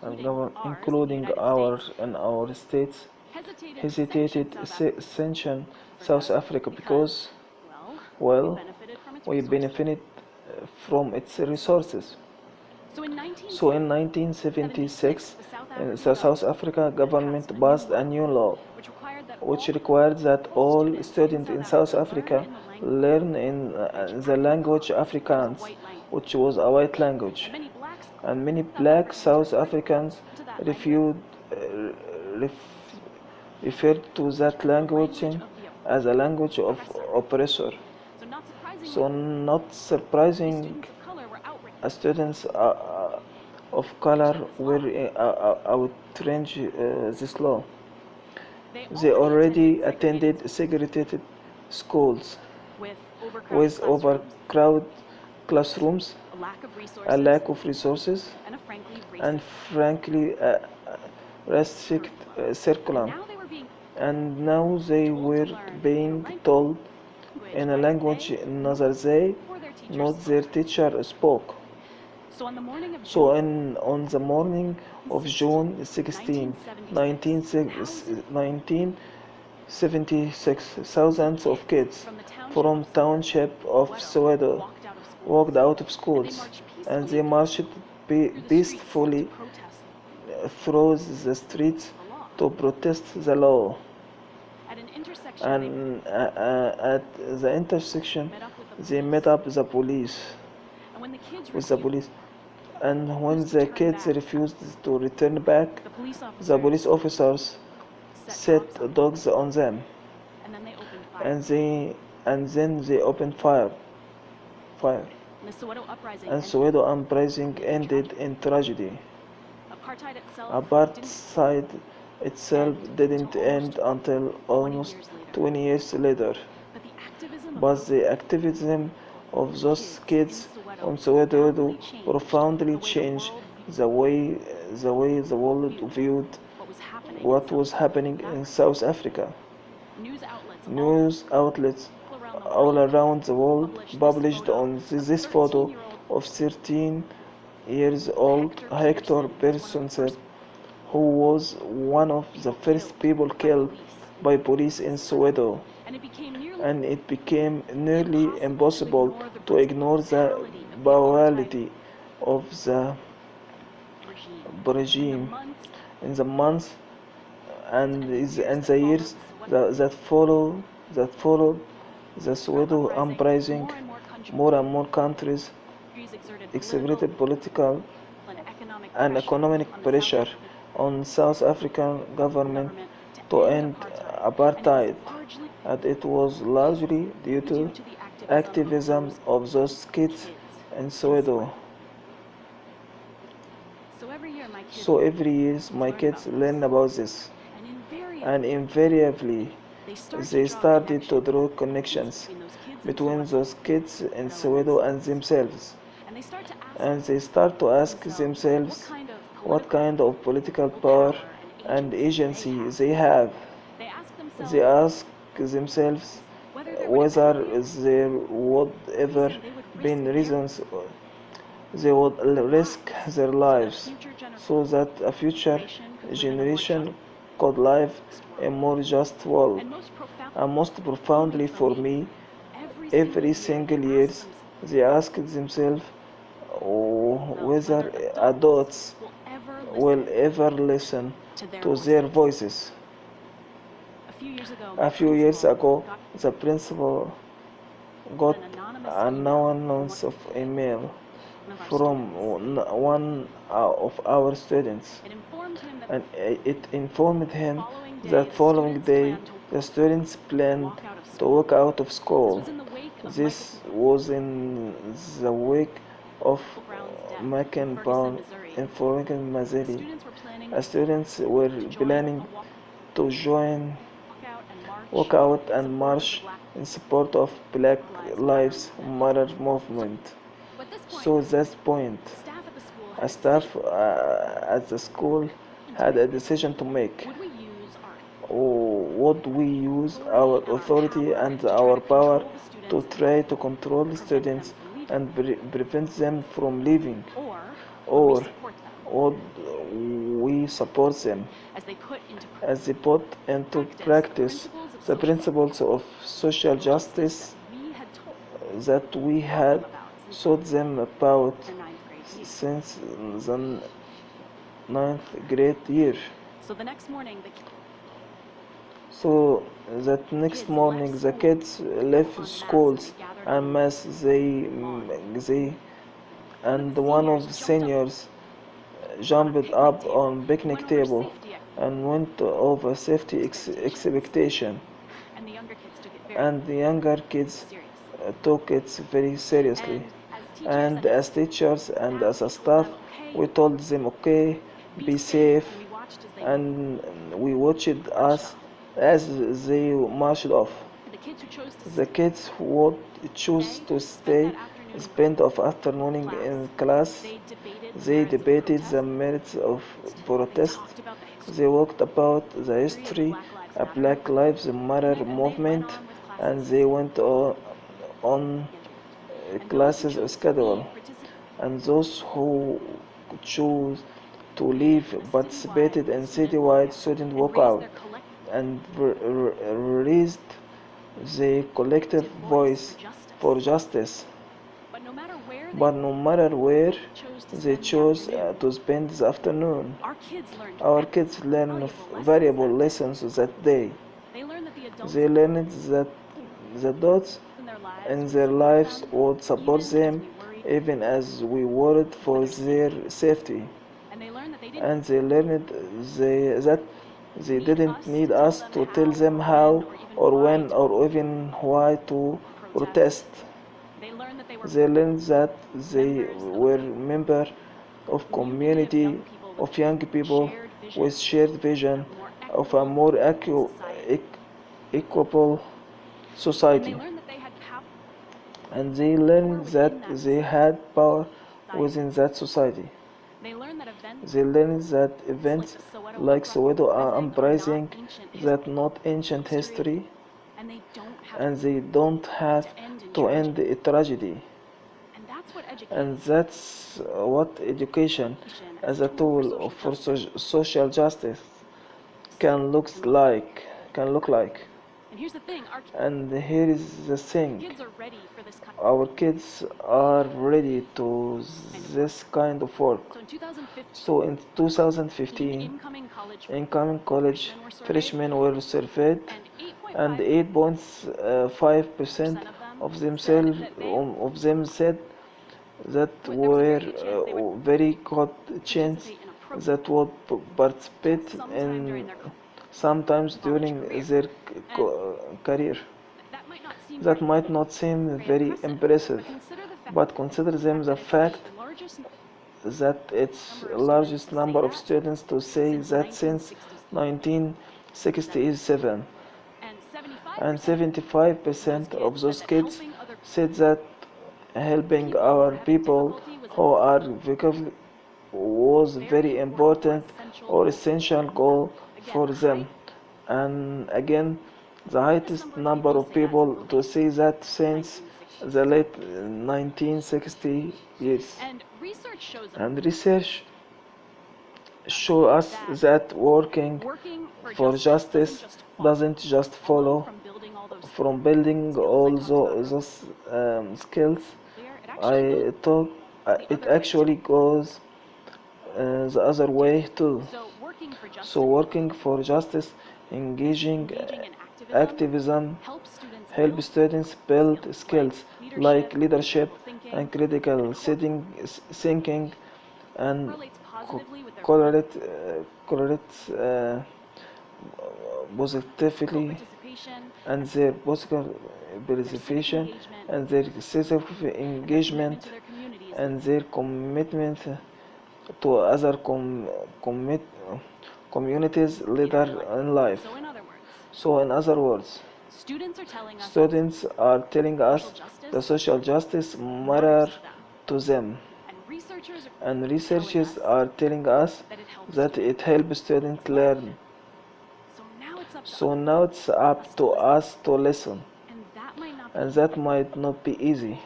and including ours and our states, hesitated sanction South Africa because, well, we benefited from its resources. So in 1976, the South Africa government passed a new law which required that all students in South Africa learn in the language Afrikaans, which was a white language. And many black South Africans refused, uh, ref- referred to that language as a language of oppressor. So, not surprising, students of color were outraged this law. They already attended segregated schools with overcrowded classrooms, a lack of resources, and frankly a restricted curriculum. And now they were being told in a language neither they nor their teacher spoke. So on the morning of June 16, 1976, thousands of kids from township of Soweto walked out of schools and they marched peacefully through the streets to protest the law. And at the intersection, they met up with the police. And when the kids refused to return back, the police officers set dogs on them, and they and then they opened fire. And Soweto uprising ended in tragedy. Apartheid itself didn't end until almost 20 years later, but the activism of those kids on Soweto profoundly changed the world viewed what was happening in South Africa. News outlets all around the world published on this photo of 13 years old Hector Bersoncet, who was one of the first people killed by police in Soweto, and it became nearly impossible to ignore the brutality of the regime. In the months and the years that followed the Soweto uprising, more and more countries exerted political and economic pressure on South African government to end apartheid, and it was largely due to activism of those kids in Soweto. So every year my kids learn about this, and invariably they started to draw connections between those kids in Soweto and themselves, and they start to ask themselves what kind of political power and agency they have. They ask themselves whether there would ever been reasons they would risk their lives so that a future generation could live in a more just world. And most profoundly for me, every single year they ask themselves whether adults will ever listen to their voices. A few years ago, the principal got an anonymous of email from one of our students, and it informed him that following day the students planned to walk out of school. This was in the wake of McCain in Franklin, Missouri. Students were planning to join walk out and march in support of Black Lives Matter movement. So at that point, a staff at the school had a decision to make. Would we use our authority and our power to try to control the students and prevent them from leaving? Or would we support them as they put into practice the principles of social justice that we had taught them about since the ninth grade year. So that next morning the kids left schools and mass they and one of the seniors jumped up on picnic table and went over safety expectation, and the younger kids took it very seriously. And as teachers and as a staff, we told them, okay, be safe, and we watched us as they marched off. The kids who would choose to stay spend of afternoon in class. They debated the merits of protest. They talked about the history of Black Lives Matter movement, and they went on classes schedule. And those who chose to leave participated in citywide student walkout and raised the collective voice for justice. But no matter where they chose to spend the afternoon, our kids learned valuable lessons that day. They learned that the adults in their lives would support them even as we worried for their safety. And they learned that they didn't need us to tell them how or when or even why to protest. They learned that they were members of community of young people with shared vision of a more equitable society. And they learned that they had power within that society. They learned that events like Soweto are uprising that not ancient history, and they don't have to end a tragedy. And that's what education as a tool for social justice can look like. And here is the thing, our kids are ready to this kind of work. So in 2015, incoming college freshmen were surveyed, and 8.5% of them said that were very good chance that would participate in sometimes during their career. That might not seem very impressive, but consider them the fact that it's largest number of students to say that since 1967, and 75% of those kids said that helping our people who are vulnerable was very important or essential goal for them. And again, the highest number of people to say that since the late 1960 years. And research show us that working for justice doesn't just follow from building all those skills. I thought it actually goes the other way too. So working for justice, engaging activism, help students build skills like leadership and critical thinking and correlate positively and their positive participation and their excessive engagement and their commitment to other commit, communities later in life. So in other words, students are telling us the social justice matter to them, and researchers are telling us that it helps students learn. So now it's up to us to listen, and that might not be easy.